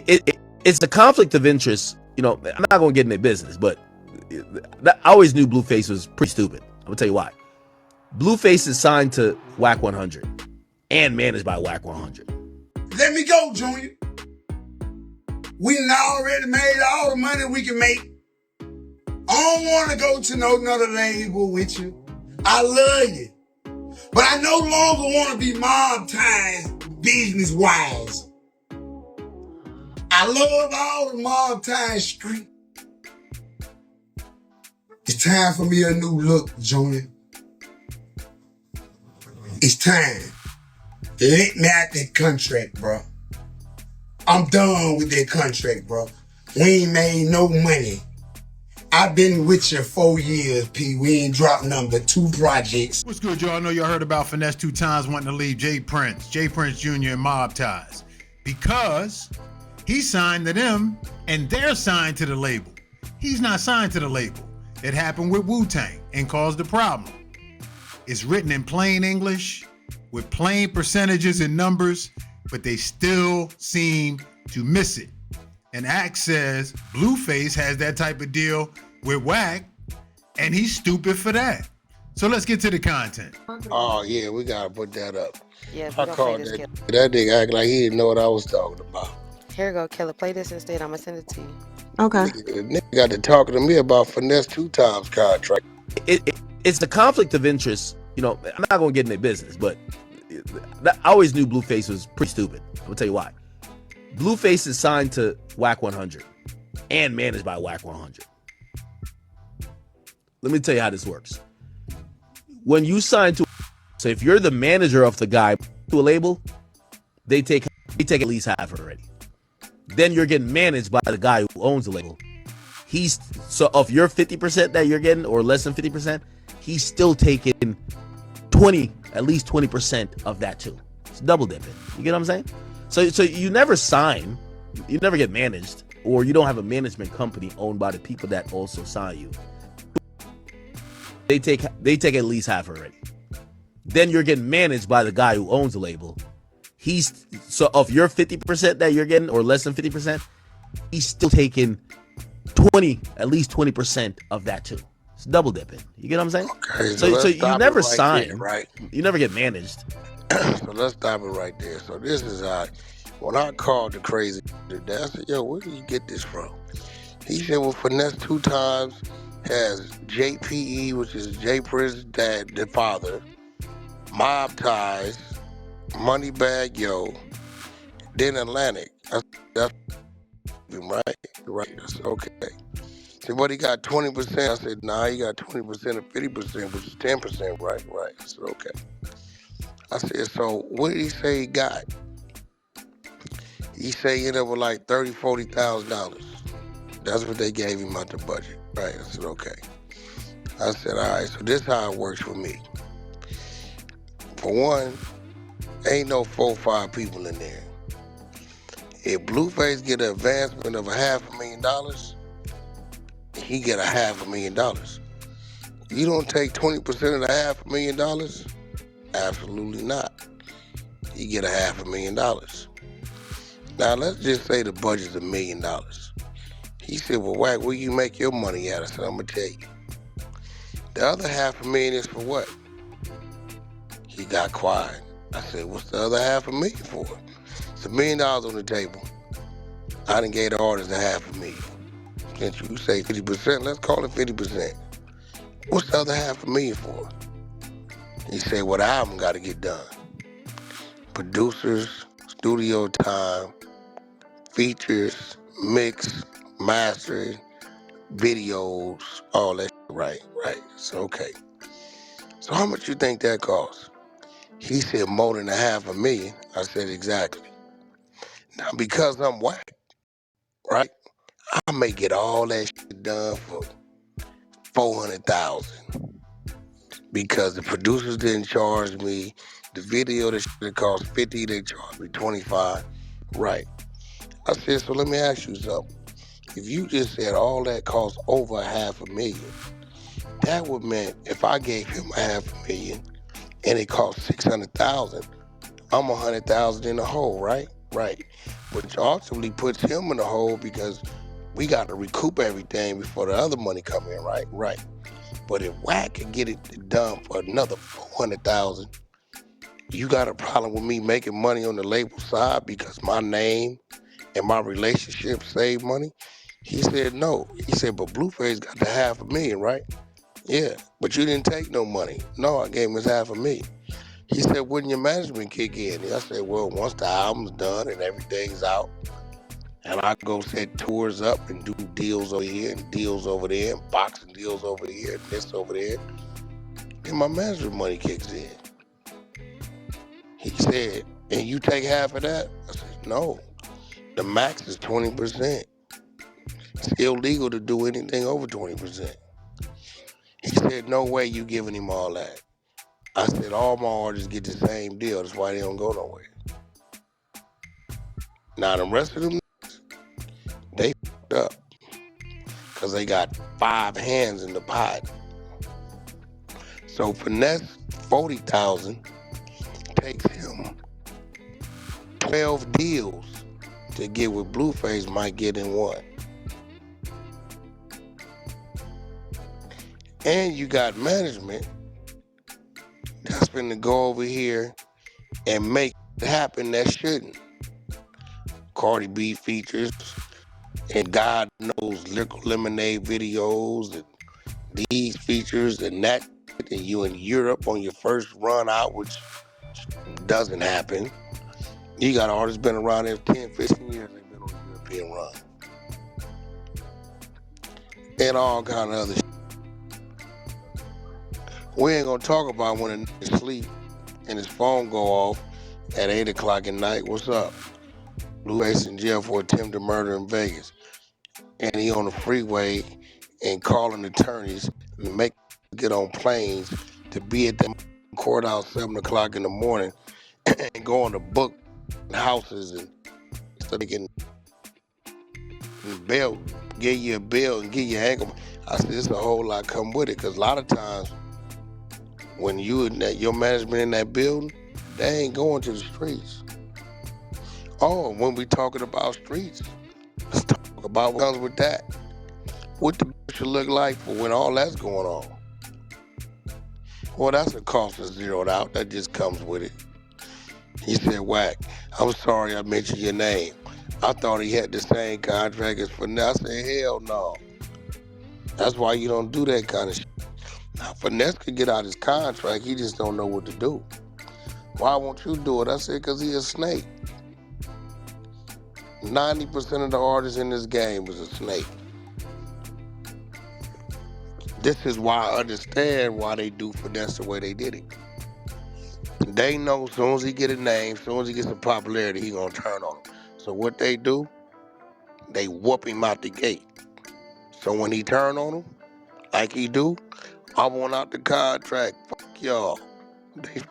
it's the conflict of interest. You know, I'm not gonna get in their business, but I always knew Blueface was pretty stupid. I'm gonna tell you why. Blueface is signed to Wack 100 and managed by Wack 100. Let me go, Junior. We done already made all the money we can make. I don't want to go to no another label with you. I love you. But I no longer want to be mob-ties business-wise. I love all the mob-ties street. It's time for me a new look, Junior. It's time. Let me out that contract, bro. I'm done with that contract, bro. We ain't made no money. I've been with you 4 years, P. We ain't dropped number 2 projects. What's good, y'all? I know y'all heard about Finesse 2 times wanting to leave Jay Prince Jr. and Mob Ties because he signed to them and they're signed to the label. He's not signed to the label. It happened with Wu-Tang and caused a problem. It's written in plain English with plain percentages and numbers, but they still seem to miss it. And Axe says Blueface has that type of deal with Wack, and he's stupid for that. So let's get to the content. Oh yeah, we gotta put that up. Yeah, I called that. That nigga act like he didn't know what I was talking about. Here you go, Killer. Play this instead. I'm gonna send it to you. Okay. Nigga got to talking to me about Finesse 2 times contract. It's the conflict of interest. You know, I'm not gonna get in their business, but I always knew Blueface was pretty stupid. I'm gonna tell you why. Blueface is signed to Wack 100 and managed by Wack 100. Let me tell you how this works. When you sign to, so if you're the manager of the guy to a label, they take at least half already. Then you're getting managed by the guy who owns the label. So of your 50% that you're getting, or less than 50%, he's still taking at least 20% of that too. It's double dipping. You get what I'm saying? So you never sign, you never get managed, or you don't have a management company owned by the people that also sign you. They take at least half already. Then you're getting managed by the guy who owns the label. So of your 50% that you're getting, or less than 50%, he's still taking at least 20% of that too. It's double dipping. You get what I'm saying? Okay, so you never right sign, there, right? You never get managed. So let's stop it right there. So this is how, when I called the crazy dude, I said, yo, where did you get this from? He said, well, Finesse 2 times has JPE, which is Jay Prince's dad, the father, Mob Ties, Moneybag Yo, then Atlantic. That's right. That's okay. So what, he got 20%? I said, nah, he got 20% of 50%, which is 10%. Right. I said, okay. I said, so what did he say he got? He said he ended up with like $30,000, $40,000. That's what they gave him out the budget. Right. I said, okay. I said, all right, so this is how it works for me. For one, ain't no 4 or 5 people in there. If Blueface get an advancement of $500,000, he get $500,000. You don't take 20% of the $500,000? Absolutely not. You get $500,000. Now let's just say the budget's $1 million. He said, well, Wack, where you make your money at? I said, I'm gonna tell you. The other $500,000 is for what? He got quiet. I said, what's the other $500,000 for? It's $1 million on the table. I done gave the artist $500,000. Since you say 50%, let's call it 50%. What's the other $500,000 for? He said, well, the album got to get done. Producers, studio time, features, mix, mastering, videos, all that shit. Right. So, okay. So how much you think that costs? He said more than $500,000. I said, exactly. Now, because I'm Wack, right, I may get all that shit done for $400,000 because the producers didn't charge me. The video that cost $50,000, they charged me $25,000. Right. I said, so let me ask you something. If you just said all that costs over $500,000, that would mean if I gave him $500,000 and it cost $600,000, I'm $100,000 in the hole, right? Right. which ultimately puts him in the hole because we got to recoup everything before the other money come in, right? Right. But if Wack can get it done for another 400,000, you got a problem with me making money on the label side because my name and my relationship save money? He said no. He said, but Blueface got the $500,000, right? Yeah, but you didn't take no money. No, I gave him his $500,000. He said, wouldn't your management kick in? I said, well, once the album's done and everything's out, and I go set tours up and do deals over here and deals over there and boxing deals over here and this over there, then my management money kicks in. He said, and you take half of that? I said, no. The max is 20%. It's illegal to do anything over 20%. He said, no way you giving him all that. I said, all my artists get the same deal. That's why they don't go nowhere. Now, the rest of them, they fucked up because they got 5 hands in the pot. So Finesse 40,000 takes him 12 deals to get what Blueface might get in one. And you got management that's finna go over here and make it happen that shouldn't. Cardi B features and God knows Liquor Lemonade videos and these features and that, and you in Europe on your first run out, which doesn't happen. You got artists been around there 10, 15 years, they've been on a European run. And all kind of other shit. We ain't gonna talk about when a nigga sleep and his phone go off at 8 o'clock at night. What's up? Blueface in jail for attempted murder in Vegas. And he on the freeway and calling attorneys and make get on planes to be at the courthouse 7 o'clock in the morning and going to book houses and so they can bail, give you a bill and give you ankle. I said, it's a whole lot come with it, because a lot of times when you and your management in that building, they ain't going to the streets. Oh, when we talking about streets, let's talk about what comes with that. What the should look like for when all that's going on. Well, that's a cost that's zeroed out. That just comes with it. He said, Wack, I'm sorry I mentioned your name. I thought he had the same contract as Finesse. I said, hell no. That's why you don't do that kind of shit. Now, Finesse could get out his contract. He just don't know what to do. Why won't you do it? I said, because he a snake. 90% of the artists in this game was a snake. This is why I understand why they do Finesse the way they did it. They know as soon as he get a name, as soon as he gets some popularity, he gonna turn on him. So what they do, they whoop him out the gate. So when he turn on him, like he do, I want out the contract. Fuck y'all.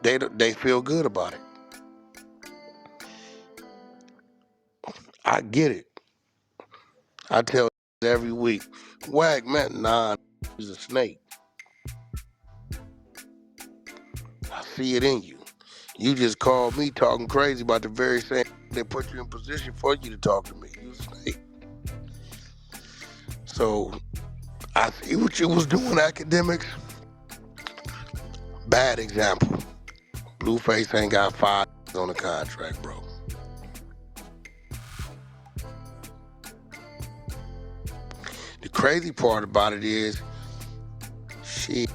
They feel good about it. I get it. I tell every week, Wack, man, nah, he's a snake. I see it in you. You just called me talking crazy about the very same that put you in position for you to talk to me. You a snake. So I see what you was doing, academics. Bad example. Blueface ain't got 5 on the contract, bro. The crazy part about it is, shit,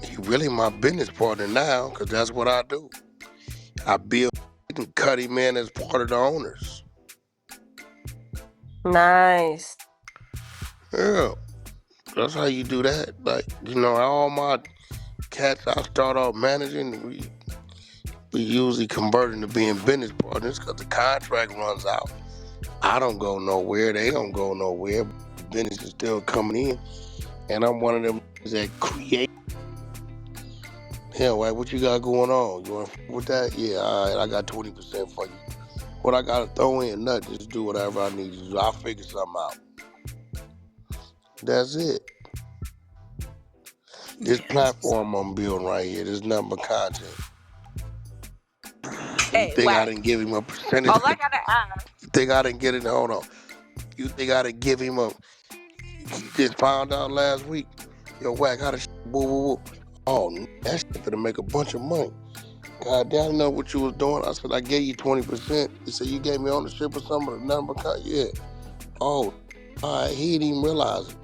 he really my business partner now, because that's what I do. I build and cut him in as part of the owners. Nice. Yeah, that's how you do that. Like, you know, all my cats I start off managing, we usually convert into being business partners because the contract runs out. I don't go nowhere. They don't go nowhere. The business is still coming in. And I'm one of them that create. Yeah, like, what you got going on? You want to with that? Yeah, all right, I got 20% for you. What I got to throw in, nothing. Just do whatever I need to do. I'll figure something out. That's it. This platform I'm building right here, there's nothing but content. You think I didn't give him a percentage? All I gotta ask. You think I didn't get it? Hold on. You think I didn't give him a? You just found out last week. Yo, Wack, how the shit? Woo, woo, woo. Oh, that shit gonna make a bunch of money. God damn, I know what you was doing. I said I gave you 20%. He said you gave me ownership or something. The number cut. Yeah. Oh, all right. He didn't even realize it.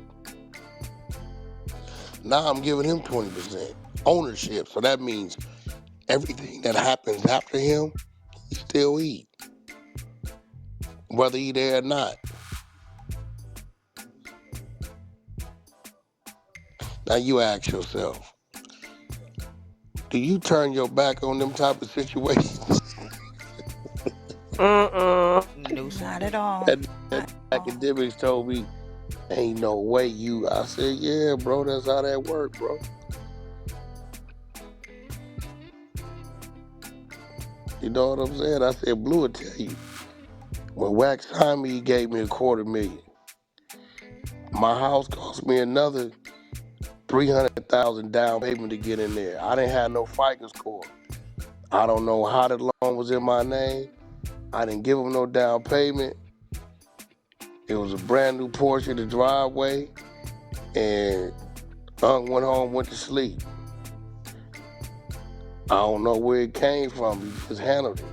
Now I'm giving him 20% ownership. So that means everything that happens after him, he still eat, whether he there or not. Now you ask yourself, do you turn your back on them type of situations? No, Not at all. That academics told me, ain't no way you. I said, yeah, bro, that's how that work, bro. You know what I'm saying? I said, Blue will tell you. When Wack signed me, he gave me $250,000. My house cost me another $300,000 down payment to get in there. I didn't have no FICO score. I don't know how the loan was in my name. I didn't give him no down payment. It was a brand new Porsche in the driveway, and Unc went home, went to sleep. I don't know where it came from. He just handled it.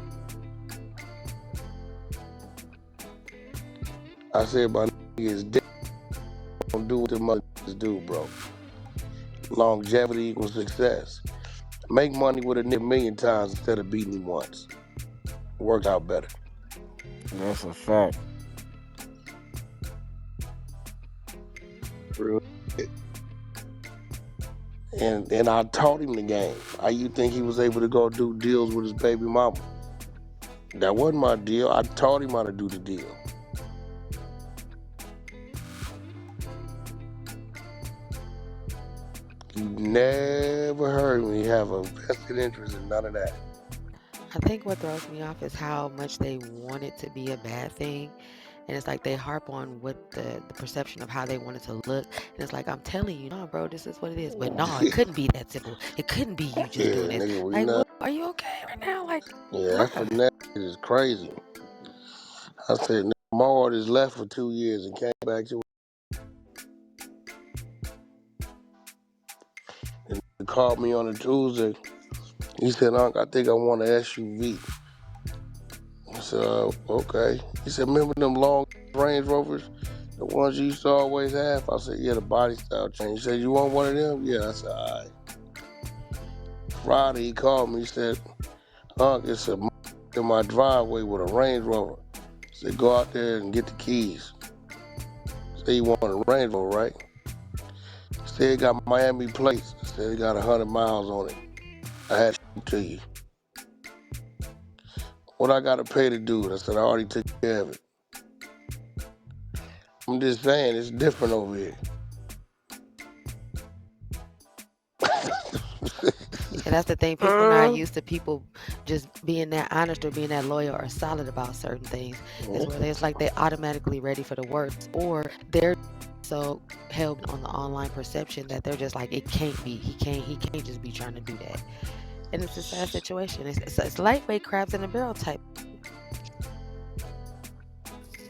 I said, my nigga is dead. Don't do what the motherfuckers do, bro. Longevity equals success. Make money with a nigga 1,000,000 times instead of beating him once. It works out better. That's a fact. Real shit. And I taught him the game. How you think he was able to go do deals with his baby mama? That wasn't my deal. I taught him how to do the deal. You never heard me have a vested interest in none of that. I think what throws me off is how much they want it to be a bad thing. And it's like they harp on what the perception of how they want it to look. And it's like, I'm telling you, no, bro, this is what it is. But no, it couldn't be that simple. It couldn't be you just doing this. Nigga, we Like, not. are you okay right now? Like, Yeah, that finesse is crazy. I said, nigga, my orders left for 2 years and came back to. And he called me on a Tuesday. He said, Unc, I think I want an SUV. I said, okay. He said, remember them long Range Rovers? The ones you used to always have? I said, yeah, the body style change. He said, you want one of them? Yeah. I said, all right. Friday, he called me. He said, Unc, it's a in my driveway with a Range Rover. I said, go out there and get the keys. He said, you want a Range Rover, right? He said, it got Miami plates. He said, it got 100 miles on it. I had to to you. What I got to pay to do it? I said, I already took care of it. I'm just saying, it's different over here. and that's the thing. People are not used to people just being that honest or being that loyal or solid about certain things. It's where it's like they're automatically ready for the worst, or they're so held on the online perception that they're just like, it can't be. He can't just be trying to do that. And it's a sad situation. It's lightweight crabs in a barrel type.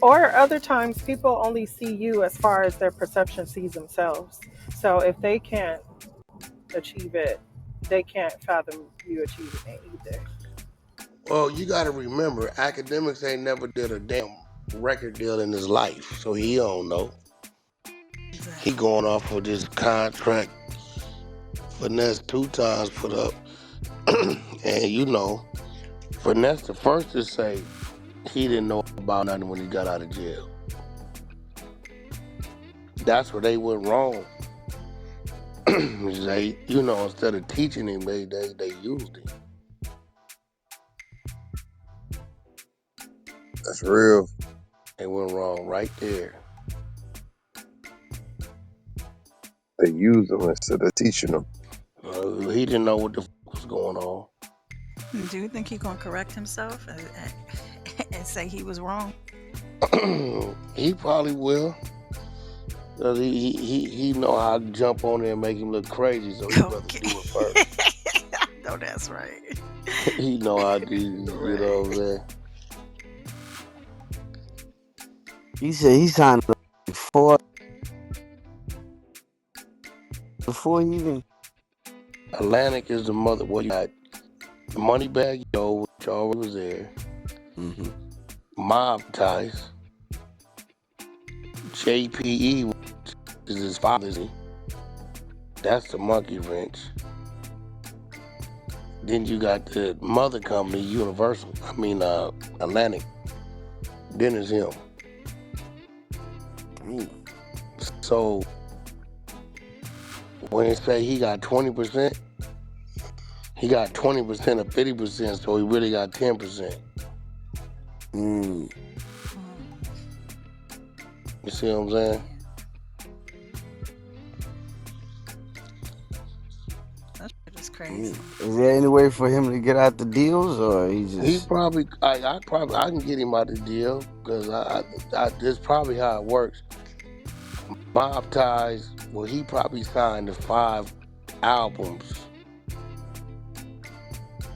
Or other times, people only see you as far as their perception sees themselves. So if they can't achieve it, they can't fathom you achieving it either. Well, you got to remember, academics ain't never did a damn record deal in his life, so he don't know. He going off of this contract Finesse 2 times put up. And you know, Finesse the first to say he didn't know about nothing when he got out of jail. That's where they went wrong. They, you know, instead of teaching him, they used him. That's real. They went wrong right there. They used them instead of teaching them. He didn't know what the was going on. Do you think he's gonna correct himself and say he was wrong? He probably will. Cause he know how to jump on there and make him look crazy, so he rather do it first. No, that's right. He know how to, you know what I'm saying? He said he signed before he even. Atlantic is the mother. Well, you got Moneybag Yo, which always was there. Mm-hmm. Mob Ties. JPE, which is his father's. That's the Monkey Wrench. Then you got the mother company, Universal. Atlantic. Then it's him. So when they say he got 20%, he got 20% of 50%, so he really got 10%. Mm. You see what I'm saying? That shit is crazy. Is there any way for him to get out the deals, or he He just? probably, I can get him out the deal because this is probably how it works. Mob Ties, well, he probably signed the 5 albums,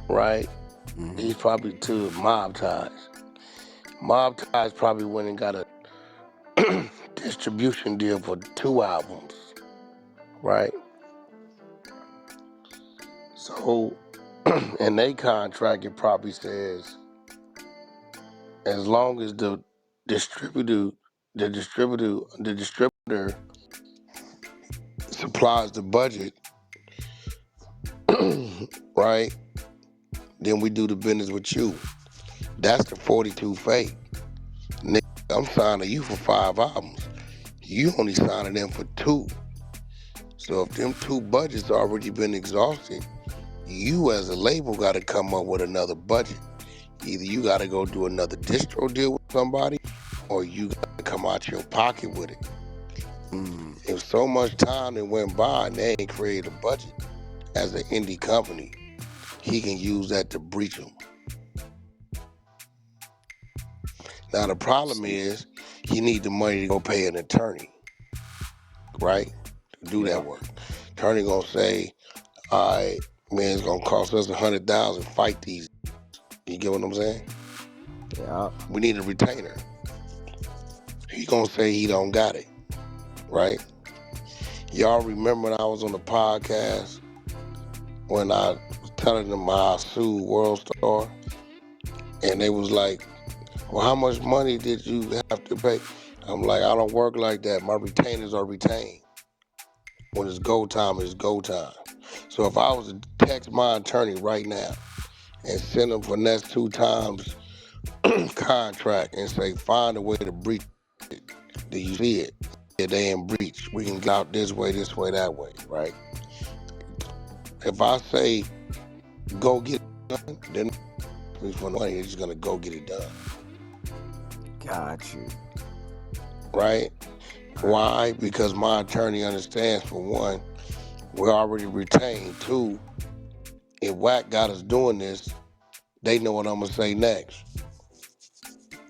right? Mm-hmm. He's probably to Mob Ties. Mob Ties probably went and got a distribution deal for 2 albums, right? So, in their contract, it probably says as long as the distributor supplies the budget, right? Then we do the business with you. That's the 42 fake. Nigga, I'm signing you for 5 albums. You only signing them for 2. So if them 2 budgets already been exhausted, you as a label got to come up with another budget. Either you got to go do another distro deal with somebody, or you got to come out your pocket with it. If so much time that went by and they ain't created a budget as an indie company, he can use that to breach them. Now the problem is he need the money to go pay an attorney, right? To do that work. Attorney gonna say, all right, man, it's gonna cost us $100,000 fight these. You get what I'm saying? Yeah. We need a retainer. He gonna say he don't got it, right? Y'all remember when I was on the podcast when I was telling them how I sued World Star, and they was like, well, how much money did you have to pay? I'm like, I don't work like that. My retainers are retained. When it's go time, it's go time. So if I was to text my attorney right now and send him Finesse 2 times contract and say, find a way to breach it, do you see it? Yeah, they in breach. We can get out this way, that way, right? If I say, go get it done, then for the money, they're just gonna go get it done. Got you. Right? Why? Because my attorney understands, for one, we're already retained. 2, if Wack got us doing this, they know what I'm gonna say next.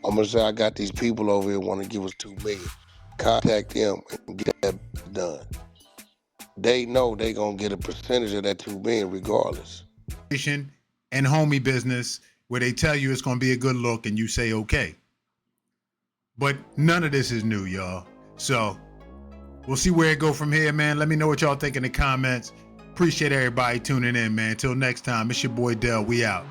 I'm gonna say I got these people over here want to give us $2 million. Contact them and get that done. They know they gonna get a percentage of that $2 million regardless. And homie business where they tell you it's gonna be a good look and you say okay. But none of this is new, y'all. So we'll see where it go from here, man. Let me know what y'all think in the comments. Appreciate everybody tuning in, man. Till next time, it's your boy Dell. We out.